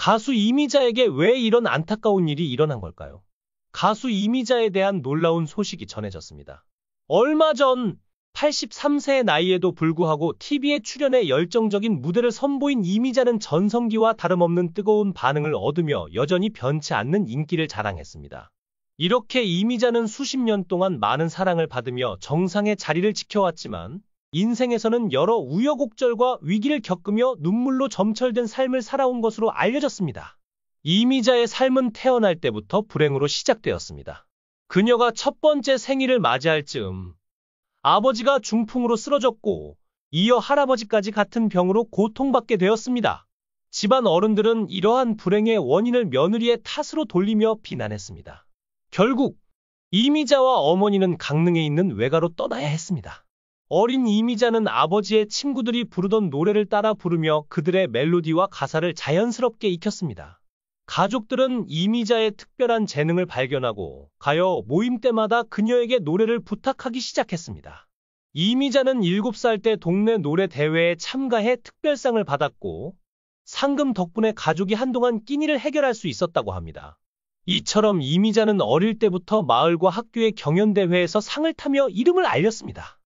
가수 이미자에게 왜 이런 안타까운 일이 일어난 걸까요? 가수 이미자에 대한 놀라운 소식이 전해졌습니다. 얼마 전 83세의 나이에도 불구하고 TV에 출연해 열정적인 무대를 선보인 이미자는 전성기와 다름없는 뜨거운 반응을 얻으며 여전히 변치 않는 인기를 자랑했습니다. 이렇게 이미자는 수십 년 동안 많은 사랑을 받으며 정상의 자리를 지켜왔지만 인생에서는 여러 우여곡절과 위기를 겪으며 눈물로 점철된 삶을 살아온 것으로 알려졌습니다. 이미자의 삶은 태어날 때부터 불행으로 시작되었습니다. 그녀가 첫 번째 생일을 맞이할 즈음 아버지가 중풍으로 쓰러졌고 이어 할아버지까지 같은 병으로 고통받게 되었습니다. 집안 어른들은 이러한 불행의 원인을 며느리의 탓으로 돌리며 비난했습니다. 결국 이미자와 어머니는 강릉에 있는 외가로 떠나야 했습니다. 어린 이미자는 아버지의 친구들이 부르던 노래를 따라 부르며 그들의 멜로디와 가사를 자연스럽게 익혔습니다. 가족들은 이미자의 특별한 재능을 발견하고 가요 모임 때마다 그녀에게 노래를 부탁하기 시작했습니다. 이미자는 7살 때 동네 노래 대회에 참가해 특별상을 받았고 상금 덕분에 가족이 한동안 끼니를 해결할 수 있었다고 합니다. 이처럼 이미자는 어릴 때부터 마을과 학교의 경연대회에서 상을 타며 이름을 알렸습니다.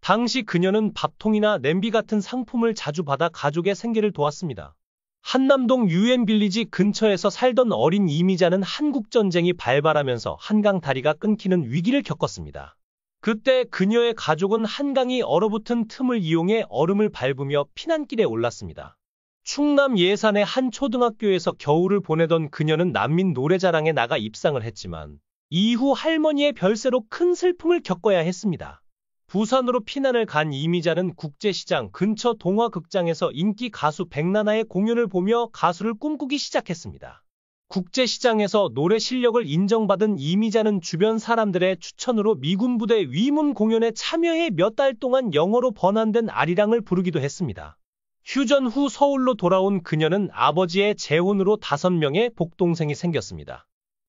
당시 그녀는 밥통이나 냄비 같은 상품을 자주 받아 가족의 생계를 도왔습니다. 한남동 유엔빌리지 근처에서 살던 어린 이미자는 한국전쟁이 발발하면서 한강 다리가 끊기는 위기를 겪었습니다. 그때 그녀의 가족은 한강이 얼어붙은 틈을 이용해 얼음을 밟으며 피난길에 올랐습니다. 충남 예산의 한 초등학교에서 겨울을 보내던 그녀는 난민 노래자랑에 나가 입상을 했지만 이후 할머니의 별세로 큰 슬픔을 겪어야 했습니다. 부산으로 피난을 간 이미자는 국제시장 근처 동화극장에서 인기 가수 백나나의 공연을 보며 가수를 꿈꾸기 시작했습니다. 국제시장에서 노래 실력을 인정받은 이미자는 주변 사람들의 추천으로 미군 부대 위문 공연에 참여해 몇 달 동안 영어로 번안된 아리랑을 부르기도 했습니다. 휴전 후 서울로 돌아온 그녀는 아버지의 재혼으로 5명의 복동생이 생겼습니다.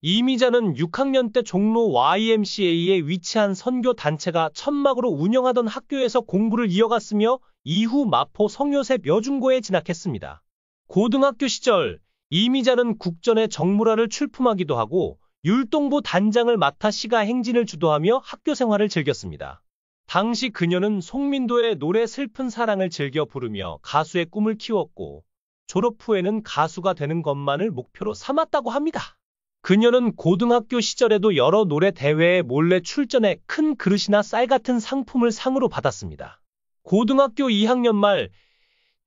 이미자는 6학년 때 종로 YMCA에 위치한 선교 단체가 천막으로 운영하던 학교에서 공부를 이어갔으며 이후 마포 성요셉 여중고에 진학했습니다. 고등학교 시절 이미자는 국전의 정물화를 출품하기도 하고 율동부 단장을 맡아 시가 행진을 주도하며 학교 생활을 즐겼습니다. 당시 그녀는 송민도의 노래 슬픈 사랑을 즐겨 부르며 가수의 꿈을 키웠고 졸업 후에는 가수가 되는 것만을 목표로 삼았다고 합니다. 그녀는 고등학교 시절에도 여러 노래 대회에 몰래 출전해 큰 그릇이나 쌀 같은 상품을 상으로 받았습니다. 고등학교 2학년 말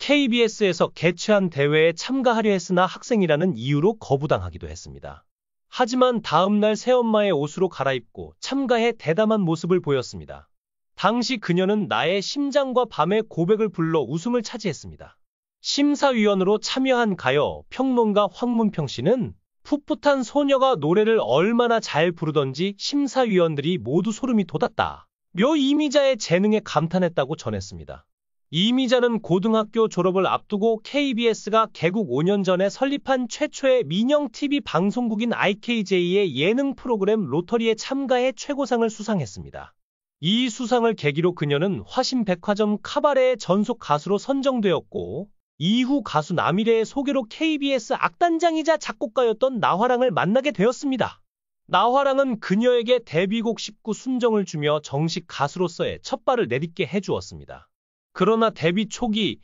KBS에서 개최한 대회에 참가하려 했으나 학생이라는 이유로 거부당하기도 했습니다. 하지만 다음날 새엄마의 옷으로 갈아입고 참가해 대담한 모습을 보였습니다. 당시 그녀는 나의 심장과 밤의 고백을 불러 우승을 차지했습니다. 심사위원으로 참여한 가요 평론가 황문평 씨는 풋풋한 소녀가 노래를 얼마나 잘 부르던지 심사위원들이 모두 소름이 돋았다. 며 이미자의 재능에 감탄했다고 전했습니다. 이미자는 고등학교 졸업을 앞두고 KBS가 개국 5년 전에 설립한 최초의 민영 TV 방송국인 IKJ의 예능 프로그램 로터리에 참가해 최고상을 수상했습니다. 이 수상을 계기로 그녀는 화신백화점 카바레의 전속 가수로 선정되었고 이후 가수 남일의 소개로 KBS 악단장이자 작곡가였던 나화랑을 만나게 되었습니다. 나화랑은 그녀에게 데뷔곡 19 순정을 주며 정식 가수로서의 첫 발을 내딛게 해주었습니다. 그러나 데뷔 초기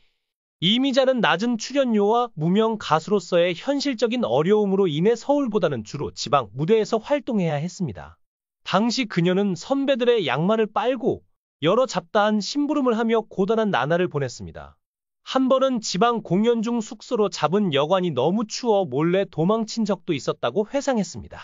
이미자는 낮은 출연료와 무명 가수로서의 현실적인 어려움으로 인해 서울보다는 주로 지방 무대에서 활동해야 했습니다. 당시 그녀는 선배들의 양말을 빨고 여러 잡다한 심부름을 하며 고단한 나날을 보냈습니다. 한 번은 지방 공연 중 숙소로 잡은 여관이 너무 추워 몰래 도망친 적도 있었다고 회상했습니다.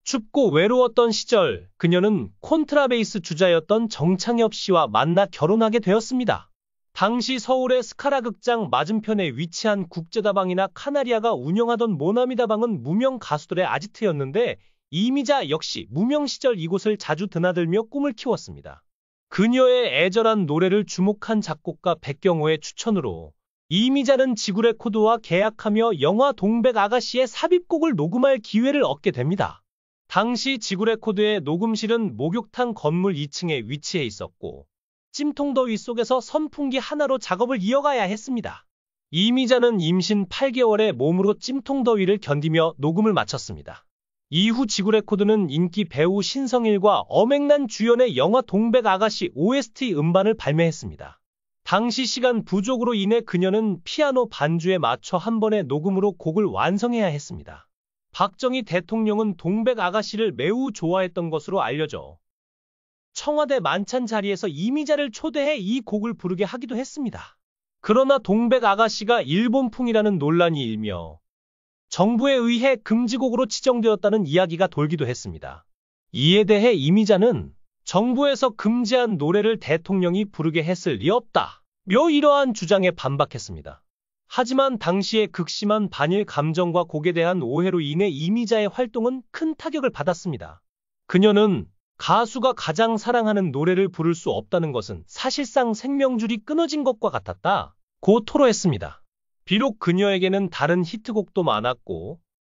춥고 외로웠던 시절 그녀는 콘트라베이스 주자였던 정창엽 씨와 만나 결혼하게 되었습니다. 당시 서울의 스카라 극장 맞은편에 위치한 국제다방이나 카나리아가 운영하던 모나미다방은 무명 가수들의 아지트였는데 이미자 역시 무명 시절 이곳을 자주 드나들며 꿈을 키웠습니다. 그녀의 애절한 노래를 주목한 작곡가 백경호의 추천으로 이미자는 지구레코드와 계약하며 영화 동백 아가씨의 삽입곡을 녹음할 기회를 얻게 됩니다. 당시 지구레코드의 녹음실은 목욕탕 건물 2층에 위치해 있었고 찜통더위 속에서 선풍기 하나로 작업을 이어가야 했습니다. 이미자는 임신 8개월에 몸으로 찜통더위를 견디며 녹음을 마쳤습니다. 이후 지구레코드는 인기 배우 신성일과 엄앵란 주연의 영화 동백 아가씨 OST 음반을 발매했습니다. 당시 시간 부족으로 인해 그녀는 피아노 반주에 맞춰 한 번의 녹음으로 곡을 완성해야 했습니다. 박정희 대통령은 동백 아가씨를 매우 좋아했던 것으로 알려져 청와대 만찬 자리에서 이미자를 초대해 이 곡을 부르게 하기도 했습니다. 그러나 동백 아가씨가 일본풍이라는 논란이 일며 정부에 의해 금지곡으로 지정되었다는 이야기가 돌기도 했습니다. 이에 대해 이미자는 정부에서 금지한 노래를 대통령이 부르게 했을 리 없다며 이러한 주장에 반박했습니다. 하지만 당시의 극심한 반일 감정과 곡에 대한 오해로 인해 이미자의 활동은 큰 타격을 받았습니다. 그녀는 가수가 가장 사랑하는 노래를 부를 수 없다는 것은 사실상 생명줄이 끊어진 것과 같았다고 토로했습니다. 비록 그녀에게는 다른 히트곡도 많았고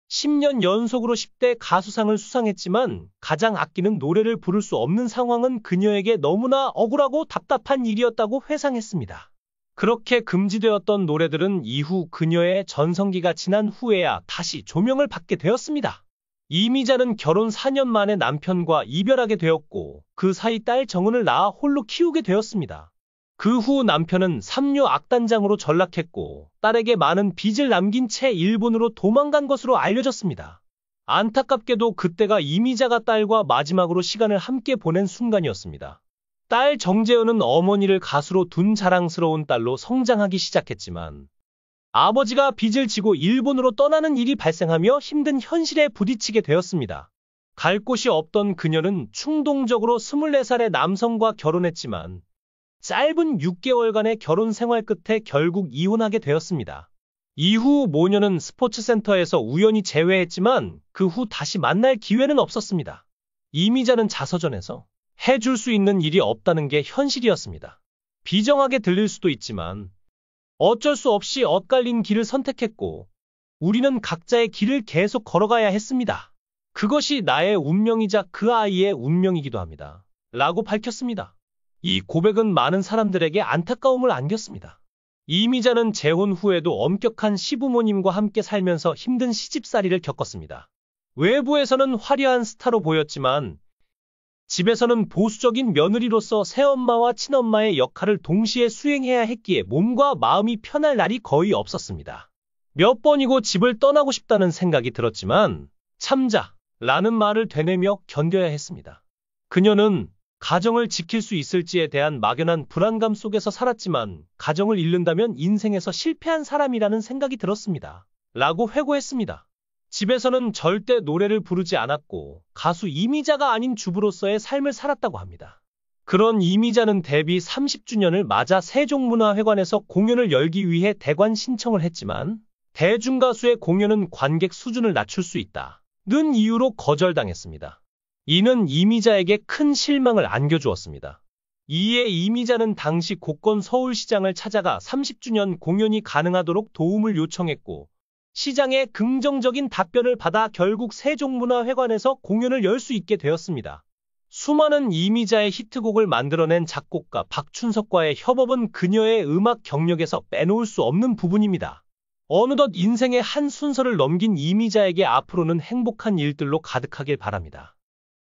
10년 연속으로 10대 가수상을 수상했지만 가장 아끼는 노래를 부를 수 없는 상황은 그녀에게 너무나 억울하고 답답한 일이었다고 회상했습니다. 그렇게 금지되었던 노래들은 이후 그녀의 전성기가 지난 후에야 다시 조명을 받게 되었습니다. 이미자는 결혼 4년 만에 남편과 이별하게 되었고 그 사이 딸 정은을 낳아 홀로 키우게 되었습니다. 그 후 남편은 삼류 악단장으로 전락했고 딸에게 많은 빚을 남긴 채 일본으로 도망간 것으로 알려졌습니다. 안타깝게도 그때가 이미자가 딸과 마지막으로 시간을 함께 보낸 순간이었습니다. 딸 정재은은 어머니를 가수로 둔 자랑스러운 딸로 성장하기 시작했지만 아버지가 빚을 지고 일본으로 떠나는 일이 발생하며 힘든 현실에 부딪히게 되었습니다. 갈 곳이 없던 그녀는 충동적으로 24살의 남성과 결혼했지만 짧은 6개월간의 결혼 생활 끝에 결국 이혼하게 되었습니다. 이후 모녀는 스포츠센터에서 우연히 재회했지만 그 후 다시 만날 기회는 없었습니다. 이미자는 자서전에서 해줄 수 있는 일이 없다는 게 현실이었습니다. 비정하게 들릴 수도 있지만 어쩔 수 없이 엇갈린 길을 선택했고 우리는 각자의 길을 계속 걸어가야 했습니다. 그것이 나의 운명이자 그 아이의 운명이기도 합니다. 라고 밝혔습니다. 이 고백은 많은 사람들에게 안타까움을 안겼습니다. 이미자는 재혼 후에도 엄격한 시부모님과 함께 살면서 힘든 시집살이를 겪었습니다. 외부에서는 화려한 스타로 보였지만 집에서는 보수적인 며느리로서 새엄마와 친엄마의 역할을 동시에 수행해야 했기에 몸과 마음이 편할 날이 거의 없었습니다. 몇 번이고 집을 떠나고 싶다는 생각이 들었지만 참자라는 말을 되뇌며 견뎌야 했습니다. 그녀는 가정을 지킬 수 있을지에 대한 막연한 불안감 속에서 살았지만 가정을 잃는다면 인생에서 실패한 사람이라는 생각이 들었습니다. 라고 회고했습니다. 집에서는 절대 노래를 부르지 않았고 가수 이미자가 아닌 주부로서의 삶을 살았다고 합니다. 그런 이미자는 데뷔 30주년을 맞아 세종문화회관에서 공연을 열기 위해 대관 신청을 했지만 대중가수의 공연은 관객 수준을 낮출 수 있다는 이유로 거절당했습니다. 이는 이미자에게 큰 실망을 안겨주었습니다. 이에 이미자는 당시 고건 서울시장을 찾아가 30주년 공연이 가능하도록 도움을 요청했고 시장의 긍정적인 답변을 받아 결국 세종문화회관에서 공연을 열 수 있게 되었습니다. 수많은 이미자의 히트곡을 만들어낸 작곡가 박춘석과의 협업은 그녀의 음악 경력에서 빼놓을 수 없는 부분입니다. 어느덧 인생의 한 순서를 넘긴 이미자에게 앞으로는 행복한 일들로 가득하길 바랍니다.